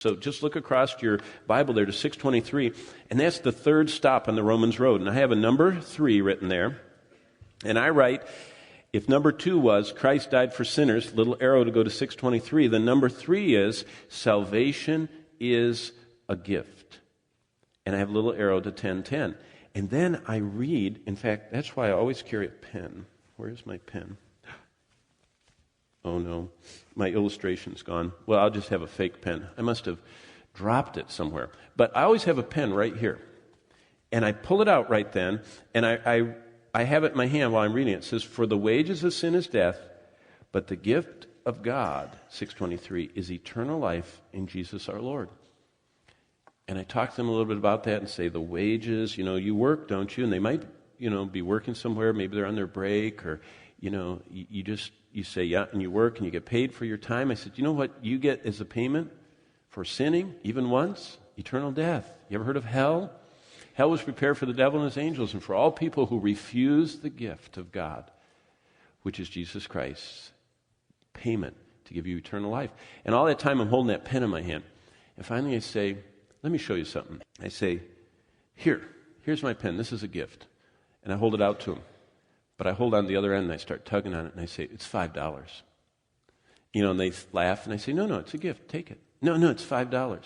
So just look across your Bible there to 623, and that's the third stop on the Romans road. And I have a number 3 written there, and I write, if number 2 was Christ died for sinners, little arrow to go to 623, then number 3 is salvation is a gift. And I have a little arrow to 1010. And then I read, in fact, that's why I always carry a pen. Where's my pen? Oh no, my illustration's gone. Well, I'll just have a fake pen. I must have dropped it somewhere. But I always have a pen right here. And I pull it out right then, and I have it in my hand while I'm reading it. It says, for the wages of sin is death, but the gift of God, 623, is eternal life in Jesus our Lord. And I talk to them a little bit about that and say, the wages, you work, don't you? And they might, be working somewhere. Maybe they're on their break, or, you say, yeah, and you work and you get paid for your time. I said, you know what you get as a payment for sinning, even once? Eternal death. You ever heard of hell? Hell was prepared for the devil and his angels and for all people who refuse the gift of God, which is Jesus Christ's payment to give you eternal life. And all that time I'm holding that pen in my hand. And finally I say, let me show you something. I say, here's my pen. This is a gift. And I hold it out to him. But I hold on the other end and I start tugging on it and I say, it's $5. And they laugh and I say, no, it's a gift. Take it. No, it's $5.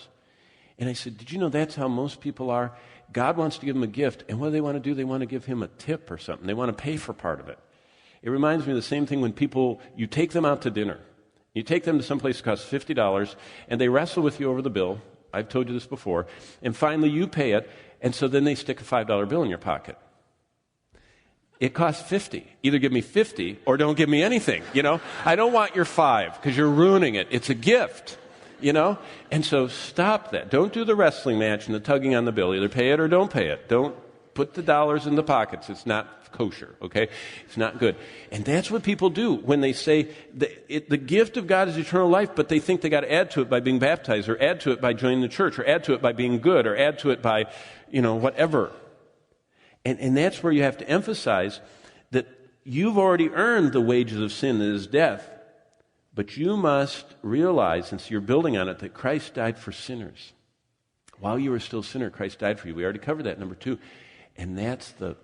And I said, did you know that's how most people are? God wants to give them a gift. And what do they want to do? They want to give him a tip or something. They want to pay for part of it. It reminds me of the same thing when you take them out to dinner. You take them to some place that costs $50 and they wrestle with you over the bill. I've told you this before. And finally you pay it. And so then they stick a $5 bill in your pocket. It costs $50. Either give me $50 or don't give me anything, I don't want your $5 because you're ruining it. It's a gift, And so stop that. Don't do the wrestling match and the tugging on the bill. Either pay it or don't pay it. Don't put the dollars in the pockets. It's not kosher, okay? It's not good. And that's what people do when they say the gift of God is eternal life, but they think they got to add to it by being baptized or add to it by joining the church or add to it by being good or add to it by, whatever. And that's where you have to emphasize that you've already earned the wages of sin, that is death. But you must realize, since you're building on it, that Christ died for sinners. While you were still a sinner, Christ died for you. We already covered that, number 2. And that's the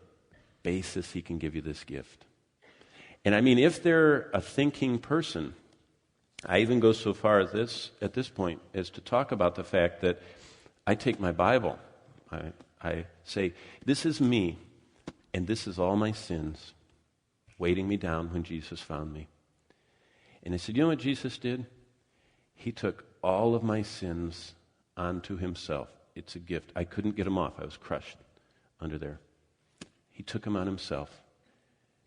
basis he can give you this gift. And I mean, if they're a thinking person, I even go so far at this point as to talk about the fact that I take my Bible, I say, this is me, and this is all my sins weighting me down when Jesus found me. And I said, you know what Jesus did? He took all of my sins onto himself. It's a gift. I couldn't get them off. I was crushed under there. He took them on himself.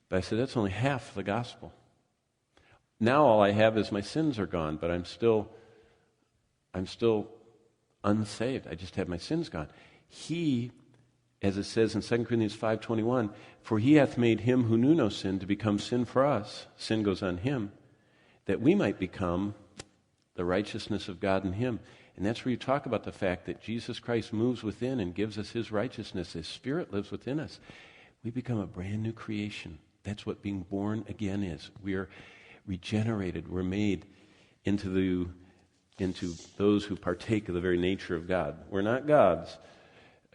But I said, that's only half the gospel. Now all I have is my sins are gone, but I'm still unsaved. I just have my sins gone. He, as it says in 2 Corinthians 5:21, for he hath made him who knew no sin to become sin for us. Sin goes on him, that we might become the righteousness of God in him. And that's where you talk about the fact that Jesus Christ moves within and gives us his righteousness. His Spirit lives within us. We become a brand new creation. That's what being born again is. We are regenerated. We're made into those who partake of the very nature of God. We're not gods,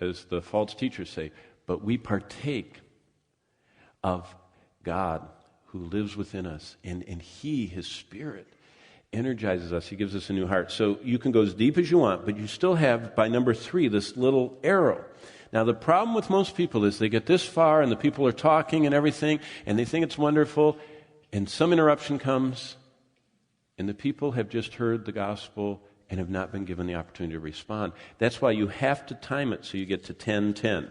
as the false teachers say, but we partake of God who lives within us. And he, his Spirit, energizes us. He gives us a new heart. So you can go as deep as you want, but you still have, by number 3, this little arrow. Now, the problem with most people is they get this far, and the people are talking and everything, and they think it's wonderful, and some interruption comes, and the people have just heard the gospel and have not been given the opportunity to respond. That's why you have to time it so you get to 10:10.